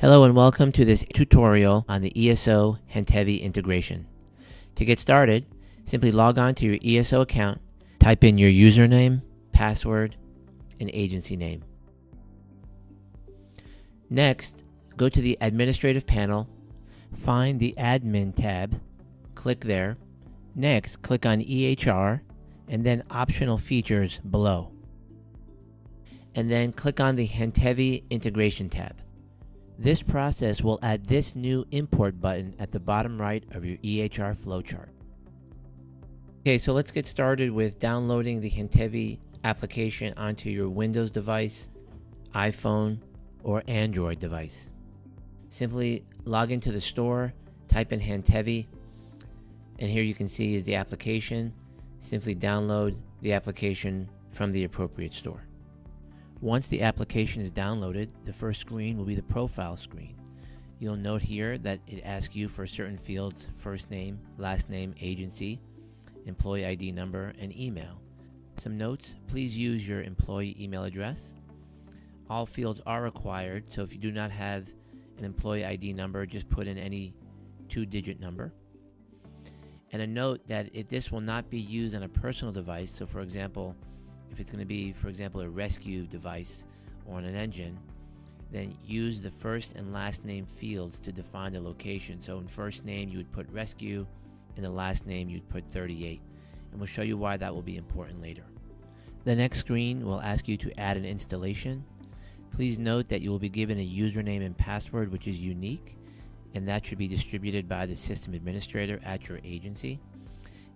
Hello and welcome to this tutorial on the ESO Handtevy integration. To get started, simply log on to your ESO account, type in your username, password, and agency name. Next, go to the administrative panel, find the admin tab, click there. Next, click on EHR and then optional features below. And then click on the Handtevy integration tab. This process will add this new import button at the bottom right of your EHR flowchart. Okay, so let's get started with downloading the Handtevy application onto your Windows device, iPhone, or Android device. Simply log into the store, type in Handtevy, and here you can see is the application. Simply download the application from the appropriate store. Once the application is downloaded, the first screen will be the profile screen. You'll note here that it asks you for certain fields: first name, last name, agency, employee ID number, and email. Some notes: please use your employee email address. All fields are required, so if you do not have an employee ID number, just put in any 2-digit number. And a note that this will not be used on a personal device. So for example, if it's going to be, for example, a rescue device or on an engine, then use the first and last name fields to define the location. So in first name, you would put rescue, in the last name, you'd put 38. And we'll show you why that will be important later. The next screen will ask you to add an installation. Please note that you will be given a username and password which is unique, and that should be distributed by the system administrator at your agency.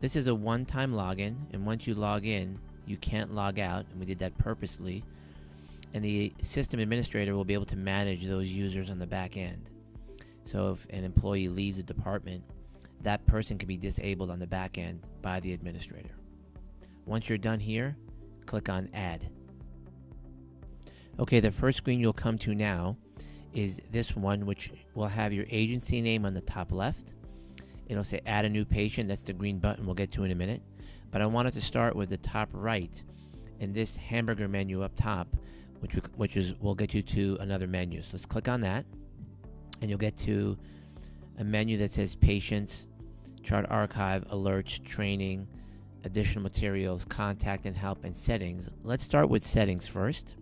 This is a one-time login, and once you log in, you can't log out, and we did that purposely. And the system administrator will be able to manage those users on the back end. So if an employee leaves the department, that person can be disabled on the back end by the administrator. Once you're done here, click on Add. Okay, the first screen you'll come to now is this one, which will have your agency name on the top left. It'll say Add a new patient. That's the green button we'll get to in a minute. But I wanted to start with the top right and this hamburger menu up top, which will get you to another menu. So let's click on that, and you'll get to a menu that says Patients, Chart Archive, Alerts, Training, Additional Materials, Contact and Help, and Settings. Let's start with Settings first.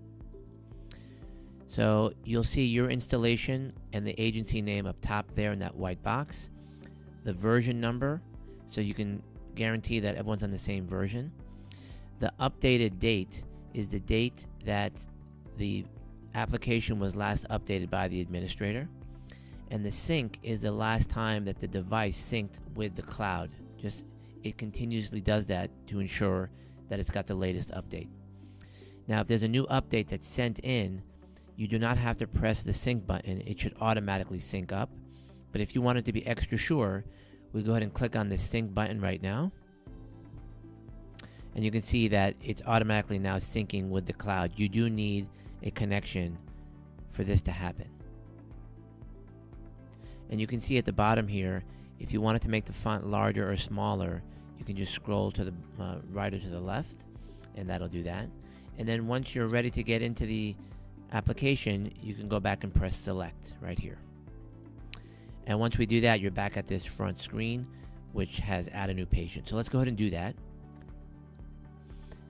So you'll see your installation and the agency name up top there in that white box. The version number, so you can guarantee that everyone's on the same version. The updated date is the date that the application was last updated by the administrator. And the sync is the last time that the device synced with the cloud. It continuously does that to ensure that it's got the latest update. Now, if there's a new update that's sent in, you do not have to press the sync button. It should automatically sync up. But if you want it to be extra sure, we go ahead and click on the sync button right now. And you can see that it's automatically now syncing with the cloud. You do need a connection for this to happen. And you can see at the bottom here, if you wanted to make the font larger or smaller, you can just scroll to the right or to the left, and that'll do that. And then once you're ready to get into the application, you can go back and press select right here. And once we do that, you're back at this front screen, which has add a new patient. So let's go ahead and do that.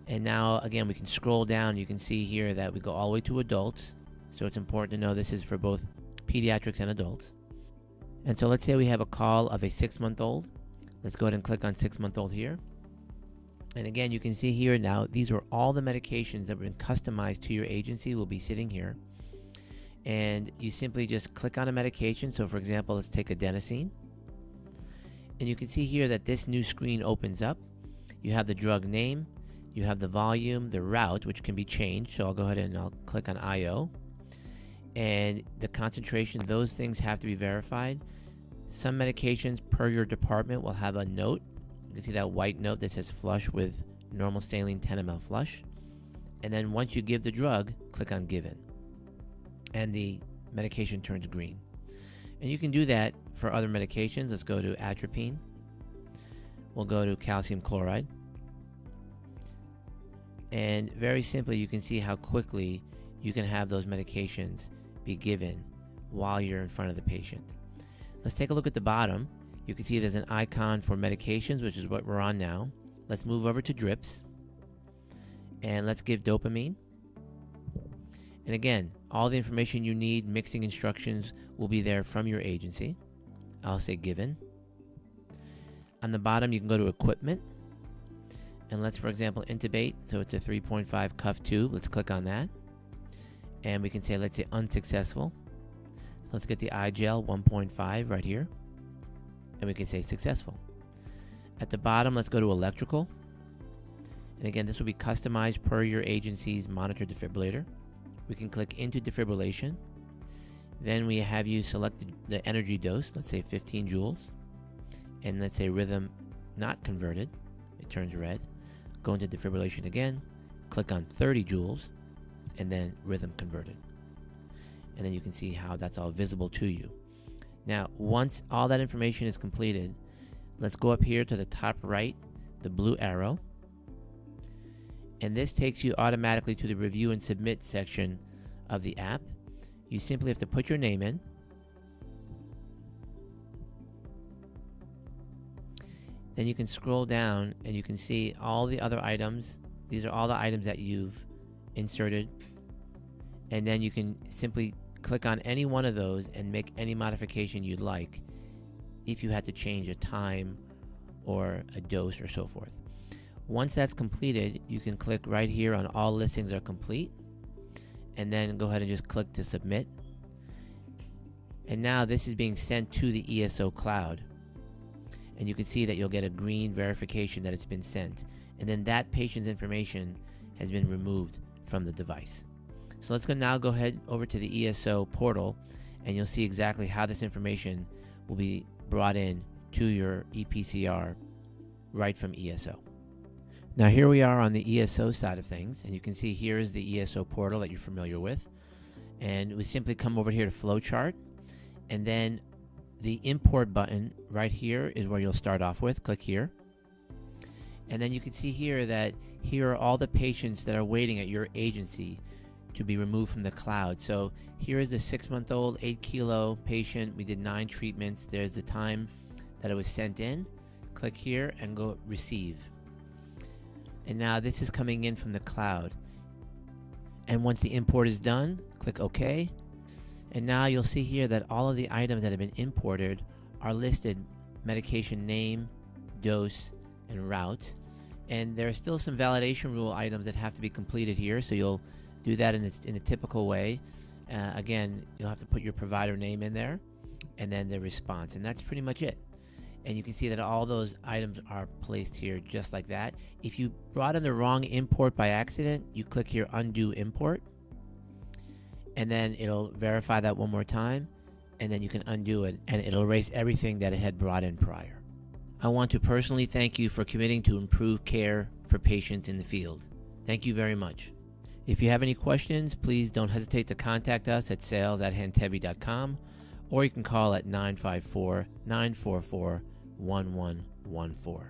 And now, again, we can scroll down. You can see here that we go all the way to adults. So it's important to know this is for both pediatrics and adults. And so let's say we have a call of a 6-month-old. Let's go ahead and click on 6-month-old here. And again, you can see here now, these are all the medications that have been customized to your agency will be sitting here. And you simply just click on a medication. So for example, let's take adenosine. And you can see here that this new screen opens up. You have the drug name, you have the volume, the route, which can be changed. So I'll go ahead and I'll click on IO. And the concentration, those things have to be verified. Some medications per your department will have a note. You can see that white note that says flush with normal saline 10 ml flush. And then once you give the drug, click on given. And the medication turns green. And you can do that for other medications. Let's go to atropine. We'll go to calcium chloride. And very simply, you can see how quickly you can have those medications be given while you're in front of the patient. Let's take a look at the bottom. You can see there's an icon for medications, which is what we're on now. Let's move over to drips, and let's give dopamine. And again, all the information you need, mixing instructions, will be there from your agency. I'll say given. On the bottom, you can go to equipment, and let's, for example, intubate. So it's a 3.5 cuff tube. Let's click on that, and we can say, let's say unsuccessful. So let's get the iGel 1.5 right here, and we can say successful. At the bottom, let's go to electrical, and again, this will be customized per your agency's monitor defibrillator. We can click into defibrillation. Then we have you select the energy dose, let's say 15 joules, and let's say rhythm not converted. It turns red. Go into defibrillation again, click on 30 joules, and then rhythm converted. And then you can see how that's all visible to you. Now, once all that information is completed, let's go up here to the top right, the blue arrow, and this takes you automatically to the review and submit section of the app. You simply have to put your name in, then you can scroll down and you can see all the other items. These are all the items that you've inserted, and then you can simply click on any one of those and make any modification you'd like if you had to change a time or a dose or so forth. Once that's completed, you can click right here on all listings are complete, and then go ahead and just click to submit. And now this is being sent to the ESO cloud, and you can see that you'll get a green verification that it's been sent, and then that patient's information has been removed from the device. So let's now go ahead over to the ESO portal, and you'll see exactly how this information will be brought in to your EPCR right from ESO. Now here we are on the ESO side of things, and you can see here is the ESO portal that you're familiar with, and we simply come over here to flowchart, and then the import button right here is where you'll start off with. Click here, and then you can see here that here are all the patients that are waiting at your agency to be removed from the cloud. So here is the 6-month-old 8-kilo patient. We did 9 treatments. There's the time that it was sent in. Click here and go receive. And now this is coming in from the cloud. And once the import is done, click OK. And now you'll see here that all of the items that have been imported are listed: medication name, dose, and route. And there are still some validation rule items that have to be completed here, so you'll do that in a typical way. Again, you'll have to put your provider name in there, and then the response, and that's pretty much it. And you can see that all those items are placed here just like that. If you brought in the wrong import by accident, you click here undo import, and then it'll verify that one more time, and then you can undo it, and it'll erase everything that it had brought in prior. I want to personally thank you for committing to improve care for patients in the field. Thank you very much. If you have any questions, please don't hesitate to contact us at sales@handtevy.com, or you can call at 954-944-1114.